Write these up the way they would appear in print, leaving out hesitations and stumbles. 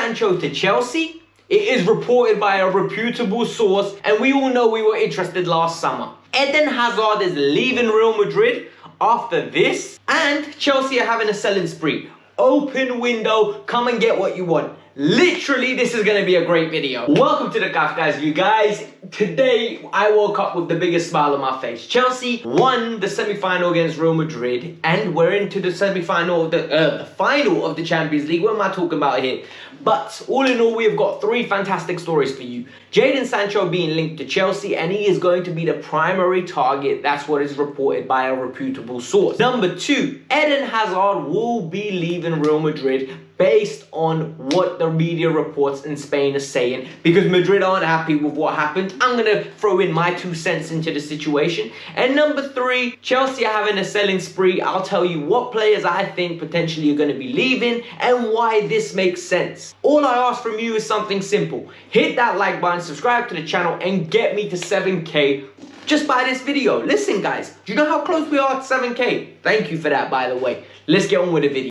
Sancho to Chelsea? It is reported by a reputable source, and we all know we were interested last summer. Eden Hazard is leaving Real Madrid after this, and Chelsea are having a selling spree. Open window, come and get what you want. Literally, this is going to be a great video. Welcome to the Kavkas View, guys. Today, I woke up with the biggest smile on my face. Chelsea won the semi-final against Real Madrid, and we're into the semi-final of the final of the Champions League. What am I talking about here? But all in all, we've got three fantastic stories for you. Jadon Sancho being linked to Chelsea, and he is going to be the primary target. That's what is reported by a reputable source. Number two, Eden Hazard will be leaving Real Madrid based on what the media reports in Spain are saying, because Madrid aren't happy with what happened. I'm going to throw in my 2 cents into the situation. And number three, Chelsea are having a selling spree. I'll tell you what players I think potentially are going to be leaving and why this makes sense. All I ask from you is something simple. Hit that like button, subscribe to the channel, and get me to 7K just by this video. Listen, guys, do you know how close we are to 7K? Thank you for that, by the way. Let's get on with the video.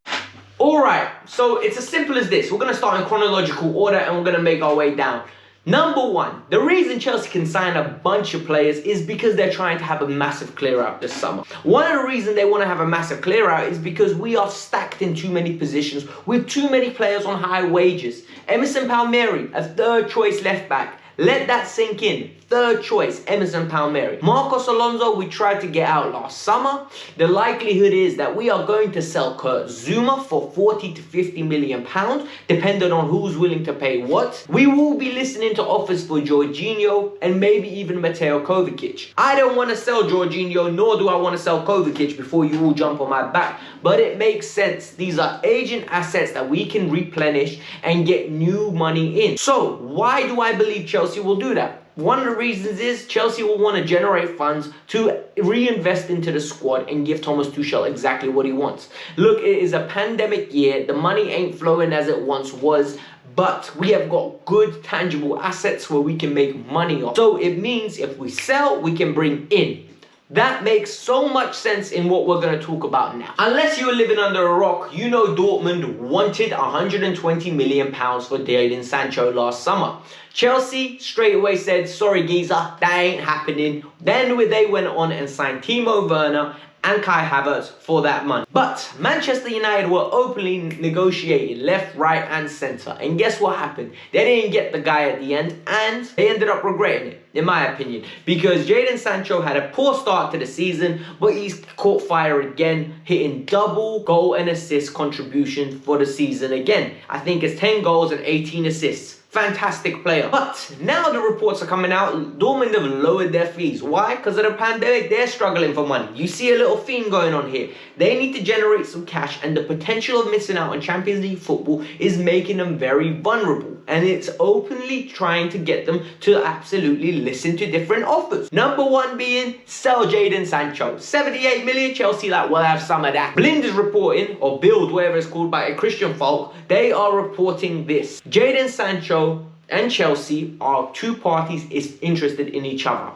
Alright, so it's as simple as this. We're going to start in chronological order and we're going to make our way down. Number one, the reason Chelsea can sign a bunch of players is because they're trying to have a massive clear out this summer. One of the reasons they want to have a massive clear out is because we are stacked in too many positions with too many players on high wages. Emerson, a third choice left back. Let that sink in. Third choice, Emerson. Marcos Alonso, we tried to get out last summer. The likelihood is that we are going to sell Kurt Zouma for 40 to 50 million pounds, depending on who's willing to pay what. We will be listening to offers for Jorginho and maybe even Mateo Kovacic. I don't want to sell Jorginho, nor do I want to sell Kovacic before you all jump on my back, but it makes sense. These are aging assets that we can replenish and get new money in. So why do I believe Chelsea will do that? One of the reasons is Chelsea will want to generate funds to reinvest into the squad and give Thomas Tuchel exactly what he wants. Look, it is a pandemic year. The money ain't flowing as it once was, but we have got good tangible assets where we can make money off. So it means if we sell, we can bring in. That makes so much sense in what we're going to talk about now. Unless you were living under a rock, you know Dortmund wanted 120 million pounds for Jadon Sancho last summer. Chelsea straight away said, sorry geezer, that ain't happening. Then they went on and signed Timo Werner and Kai Havertz for that money. But Manchester United were openly negotiating left, right and centre. And guess what happened? They didn't get the guy at the end and they ended up regretting it, in my opinion. Because Jadon Sancho had a poor start to the season, but he's caught fire again, hitting double goal and assist contribution for the season again. I think it's 10 goals and 18 assists. Fantastic player. But now the reports are coming out, Dortmund have lowered their fees. Why? Because of the pandemic, they're struggling for money. You see a little theme going on here. They need to generate some cash, and the potential of missing out on Champions League football is making them very vulnerable. And it's openly trying to get them to absolutely listen to different offers. Number one being, sell Jadon Sancho. 78 million, Chelsea like, we'll have some of that. Blind is reporting, or Bild, whatever it's called, by a Christian folk, they are reporting this. Jadon Sancho and Chelsea are two parties interested in each other.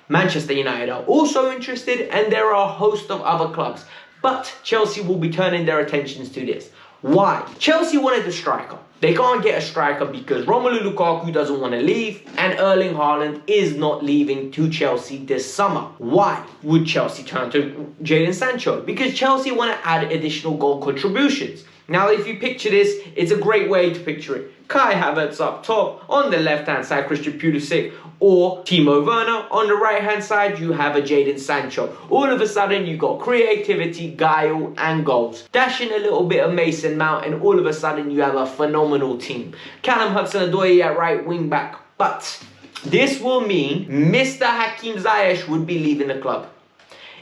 Manchester United are also interested, and there are a host of other clubs. But Chelsea will be turning their attentions to this. Why? Chelsea wanted a striker. They can't get a striker because Romelu Lukaku doesn't want to leave and Erling Haaland is not leaving to Chelsea this summer. Why would Chelsea turn to Jadon Sancho? Because Chelsea want to add additional goal contributions. Now, if you picture this, it's a great way to picture it. Kai Havertz up top, on the left-hand side, Christian Pulisic, or Timo Werner. On the right-hand side, you have a Jadon Sancho. All of a sudden, you got creativity, guile, and goals. Dash in a little bit of Mason Mount, and all of a sudden, you have a phenomenal team. Callum Hudson-Odoi at right wing-back. But this will mean Mr. Hakim Ziyech would be leaving the club.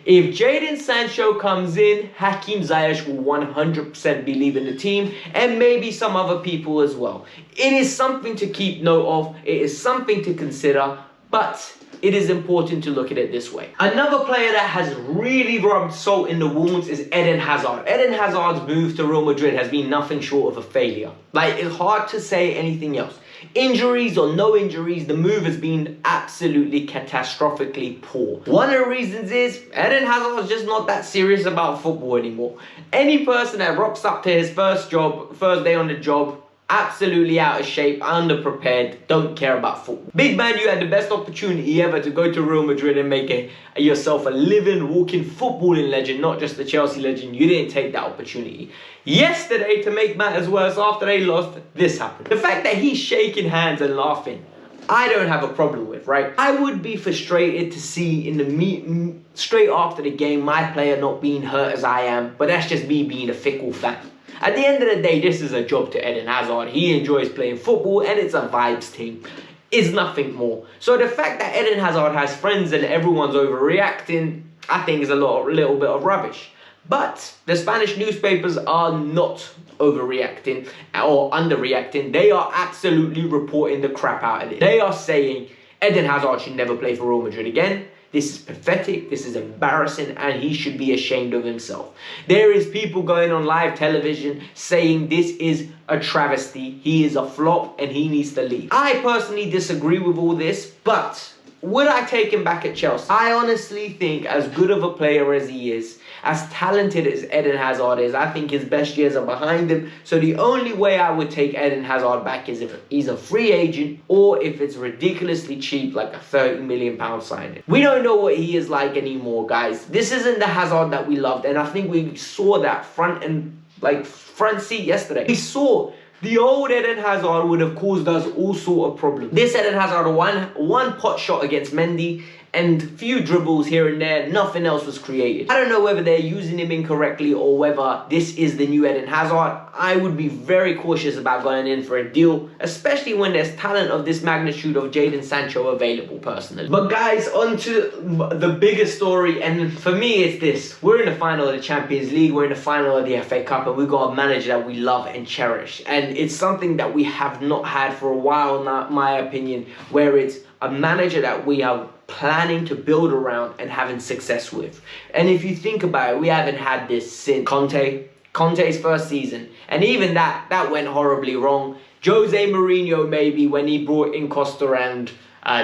If Jadon Sancho comes in, Hakim Ziyech will 100% be leaving the team, and maybe some other people as well. It is something to keep note of, it is something to consider, but it is important to look at it this way. Another player that has really rubbed salt in the wounds is Eden Hazard. Eden Hazard's move to Real Madrid has been nothing short of a failure. Like, it's hard to say anything else. Injuries or no injuries, the move has been absolutely catastrophically poor. One of the reasons is Eden Hazard is just not that serious about football anymore. Any person that rocks up to his first day on the job, absolutely out of shape, underprepared, don't care about football. Big man, you had the best opportunity ever to go to Real Madrid and make yourself a living, walking footballing legend, not just a Chelsea legend. You didn't take that opportunity. Yesterday, to make matters worse, after they lost, this happened. The fact that he's shaking hands and laughing, I don't have a problem with, right? I would be frustrated to see in the meeting straight after the game my player not being hurt as I am, but that's just me being a fickle fan. At the end of the day, this is a job to Eden Hazard. He enjoys playing football and it's a vibes team. It's nothing more. So the fact that Eden Hazard has friends and everyone's overreacting, I think is a little bit of rubbish. But the Spanish newspapers are not overreacting or underreacting. They are absolutely reporting the crap out of it. They are saying Eden Hazard should never play for Real Madrid again. This is pathetic, this is embarrassing, and he should be ashamed of himself. There is people going on live television saying this is a travesty, he is a flop, and he needs to leave. I personally disagree with all this, but would I take him back at Chelsea? I honestly think as good of a player as he is, as talented as Eden Hazard is, I think his best years are behind him. So the only way I would take Eden Hazard back is if he's a free agent or if it's ridiculously cheap, like a £30 million signing. We don't know what he is like anymore, guys. This isn't the Hazard that we loved, and I think we saw that front seat yesterday. We saw the old Eden Hazard would have caused us all sort of problems. This Eden Hazard, one pot shot against Mendy and few dribbles here and there, nothing else was created. I don't know whether they're using him incorrectly or whether this is the new Eden Hazard. I would be very cautious about going in for a deal, especially when there's talent of this magnitude of Jadon Sancho available personally. But guys, on to the bigger story, and for me it's this. We're in the final of the Champions League, we're in the final of the FA Cup, and we've got a manager that we love and cherish. And it's something that we have not had for a while now, in my opinion, where it's a manager that we are planning to build around and having success with. And if you think about it, we haven't had this since Conte's first season, and even that went horribly wrong. Jose Mourinho maybe when he brought in Costa and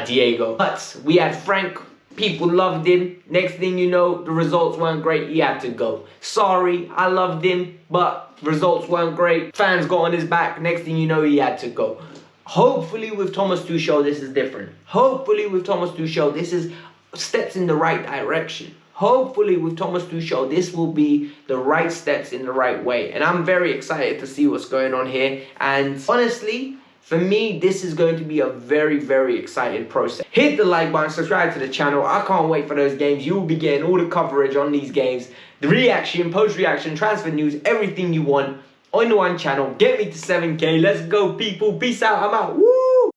Diego, but we had Frank. People loved him. Next thing you know, the results weren't great. He had to go. Sorry, I loved him, but results weren't great. Fans got on his back. Next thing you know, he had to go. Hopefully with Thomas Tuchel, this is different. Hopefully with Thomas Tuchel, this is steps in the right direction. Hopefully with Thomas Tuchel, this will be the right steps in the right way. And I'm very excited to see what's going on here. And honestly, for me, this is going to be a very, very exciting process. Hit the like button, subscribe to the channel. I can't wait for those games. You will be getting all the coverage on these games. The reaction, post-reaction, transfer news, everything you want on one channel. Get me to 7K. Let's go, people. Peace out. I'm out. Woo!